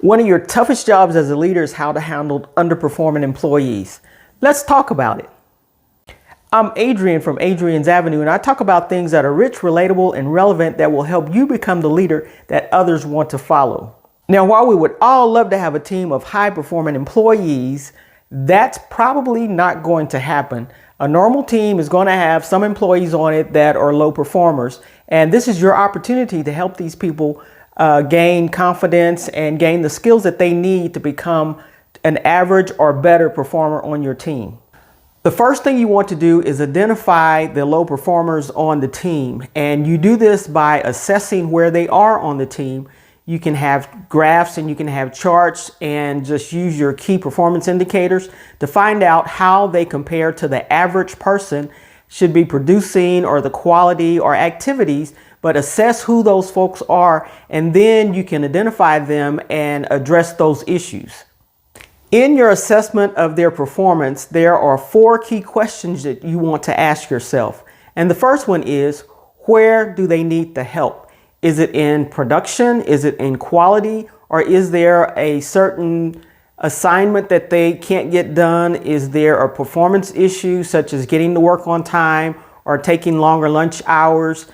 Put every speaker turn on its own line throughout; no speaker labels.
One of your toughest jobs as a leader is how to handle underperforming employees. Let's talk about it. I'm Adrian from Adrian's Avenue, and I talk about things that are rich, relatable, and relevant that will help you become the leader that others want to follow. Now, while we would all love to have a team of high-performing employees, that's probably not going to happen. A normal team is going to have some employees on it that are low performers, and this is your opportunity to help these people gain confidence and gain the skills that they need to become an average or better performer on your team. The first thing you want to do is identify the low performers on the team, and you do this by assessing where they are on the team. You can have graphs and you can have charts and just use your key performance indicators to find out how they compare to the average person should be producing, or the quality or activities, but assess who those folks are, and then you can identify them and address those issues. In your assessment of their performance, there are 4 key questions that you want to ask yourself. And the first one is, where do they need the help? Is it in production? Is it in quality? Or is there a certain assignment that they can't get done? Is there a performance issue such as getting to work on time or taking longer lunch hours?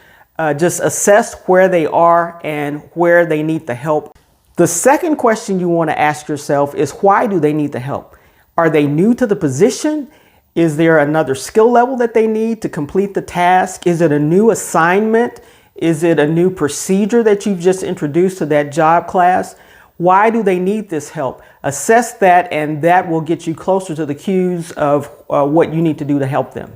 Just assess where they are and where they need the help. The second question you want to ask yourself is, why do they need the help? Are they new to the position? Is there another skill level that they need to complete the task? Is it a new assignment? Is it a new procedure that you've just introduced to that job class? Why do they need this help? Assess that, and that will get you closer to the cues of what you need to do to help them.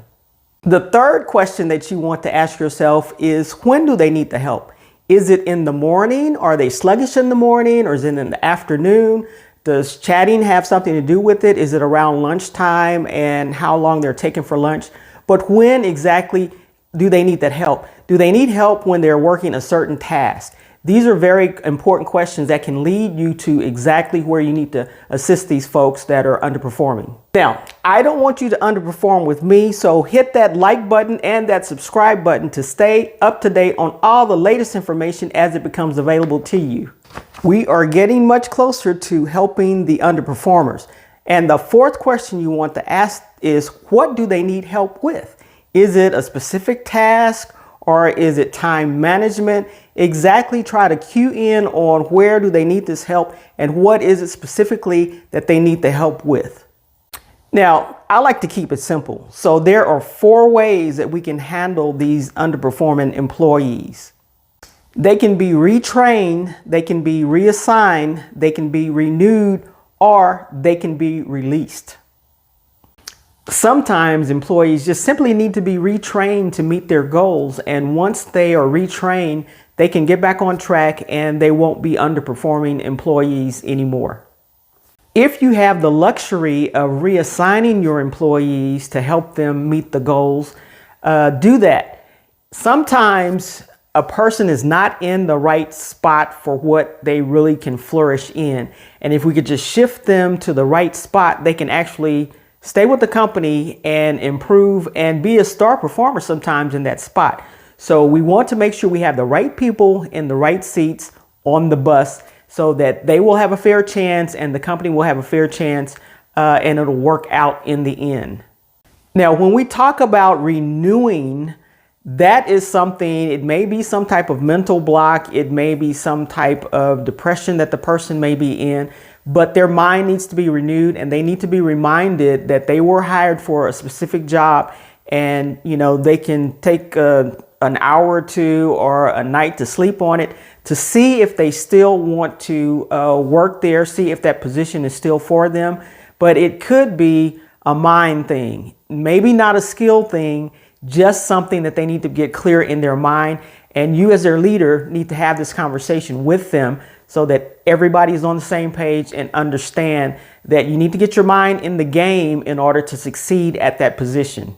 The third question that you want to ask yourself is, when do they need the help? Is it in the morning? Are they sluggish in the morning, or is it in the afternoon? Does chatting have something to do with it? Is it around lunchtime and how long they're taking for lunch? But when exactly do they need that help? Do they need help when they're working a certain task? These are very important questions that can lead you to exactly where you need to assist these folks that are underperforming. Now, I don't want you to underperform with me, so hit that like button and that subscribe button to stay up to date on all the latest information as it becomes available to you. We are getting much closer to helping the underperformers. And the fourth question you want to ask is, what do they need help with? Is it a specific task, or is it time management? Exactly try to cue in on where do they need this help and what is it specifically that they need the help with. Now, I like to keep it simple. So there are 4 ways that we can handle these underperforming employees. They can be retrained, they can be reassigned, they can be renewed, or they can be released. Sometimes employees just simply need to be retrained to meet their goals. And once they are retrained, they can get back on track and they won't be underperforming employees anymore. If you have the luxury of reassigning your employees to help them meet the goals, do that. Sometimes a person is not in the right spot for what they really can flourish in. And if we could just shift them to the right spot, they can actually stay with the company and improve and be a star performer sometimes in that spot. So we want to make sure we have the right people in the right seats on the bus so that they will have a fair chance and the company will have a fair chance, and it'll work out in the end. Now, when we talk about renewing, that is something, it may be some type of mental block. It may be some type of depression that the person may be in, but their mind needs to be renewed and they need to be reminded that they were hired for a specific job, and they can take an hour or 2 or a night to sleep on it to see if they still want to work there, see if that position is still for them. But it could be a mind thing, maybe not a skill thing, just something that they need to get clear in their mind. And you as their leader need to have this conversation with them so that everybody is on the same page and understand that you need to get your mind in the game in order to succeed at that position.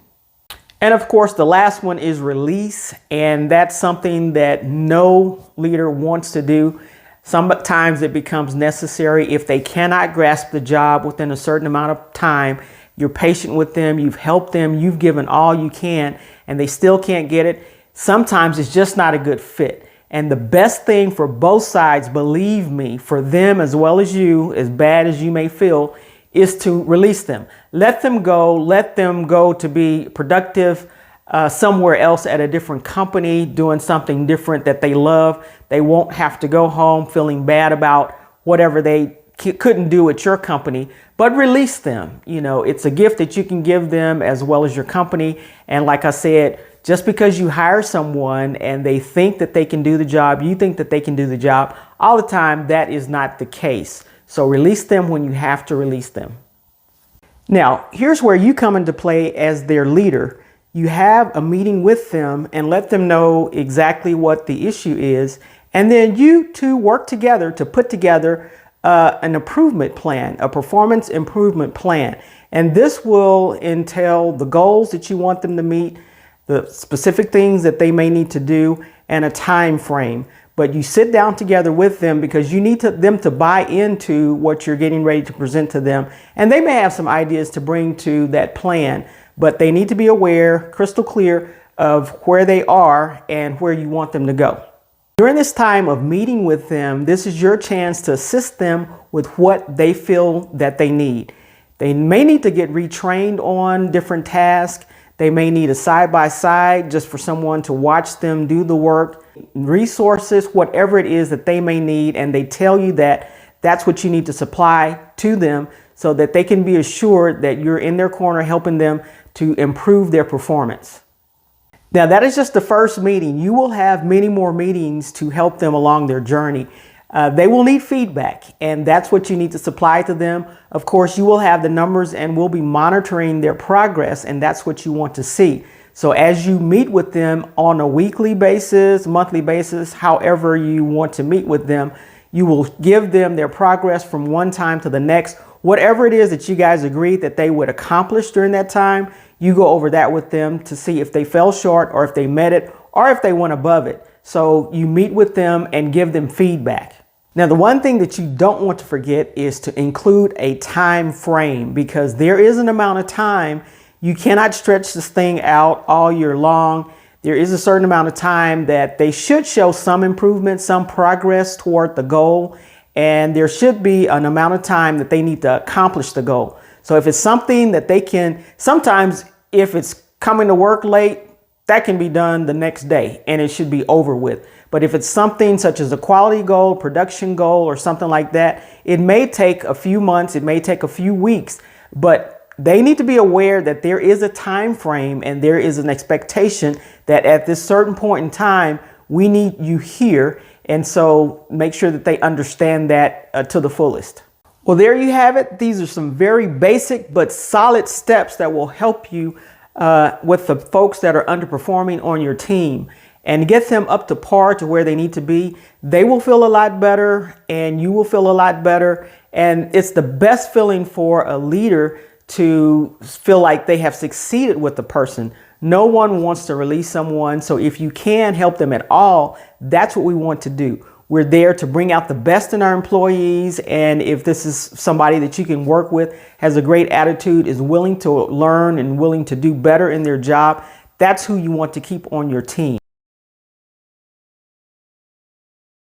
And of course, the last one is release. And that's something that no leader wants to do. Sometimes it becomes necessary if they cannot grasp the job within a certain amount of time. You're patient with them, you've helped them, you've given all you can, and they still can't get it. Sometimes it's just not a good fit. And the best thing for both sides, believe me, for them as well as you, as bad as you may feel, is to release them. Let them go to be productive somewhere else at a different company, doing something different that they love. They won't have to go home feeling bad about whatever they couldn't do at your company, but release them. You know, it's a gift that you can give them as well as your company. And like I said, just because you hire someone and they think that they can do the job, you think that they can do the job all the time, that is not the case. So release them when you have to release them. Now, here's where you come into play as their leader. You have a meeting with them and let them know exactly what the issue is. And then you two work together to put together an improvement plan, a performance improvement plan. And this will entail the goals that you want them to meet, the specific things that they may need to do, and a time frame. But you sit down together with them because you need them to buy into what you're getting ready to present to them. And they may have some ideas to bring to that plan, but they need to be aware, crystal clear, of where they are and where you want them to go. During this time of meeting with them, this is your chance to assist them with what they feel that they need. They may need to get retrained on different tasks. They may need a side-by-side just for someone to watch them do the work, resources, whatever it is that they may need. And they tell you that that's what you need to supply to them so that they can be assured that you're in their corner helping them to improve their performance. Now, that is just the first meeting. You will have many more meetings to help them along their journey. They will need feedback, and that's what you need to supply to them. Of course, you will have the numbers and we'll be monitoring their progress, and that's what you want to see. So as you meet with them on a weekly basis, monthly basis, however you want to meet with them, you will give them their progress from one time to the next. Whatever it is that you guys agreed that they would accomplish during that time, you go over that with them to see if they fell short or if they met it or if they went above it. So you meet with them and give them feedback. Now, the one thing that you don't want to forget is to include a time frame, because there is an amount of time. You cannot stretch this thing out all year long. There is a certain amount of time that they should show some improvement, some progress toward the goal. And there should be an amount of time that they need to accomplish the goal. So if it's something that they can, sometimes if it's coming to work late, that can be done the next day and it should be over with. But if it's something such as a quality goal, production goal, or something like that, it may take a few months, it may take a few weeks, but they need to be aware that there is a time frame and there is an expectation that at this certain point in time, we need you here. And so make sure that they understand that to the fullest. Well, there you have it. These are some very basic but solid steps that will help you with the folks that are underperforming on your team and get them up to par to where they need to be. They will feel a lot better and you will feel a lot better. And it's the best feeling for a leader to feel like they have succeeded with the person. No one wants to release someone. So if you can help them at all, that's what we want to do. We're there to bring out the best in our employees. And if this is somebody that you can work with, has a great attitude, is willing to learn and willing to do better in their job, that's who you want to keep on your team.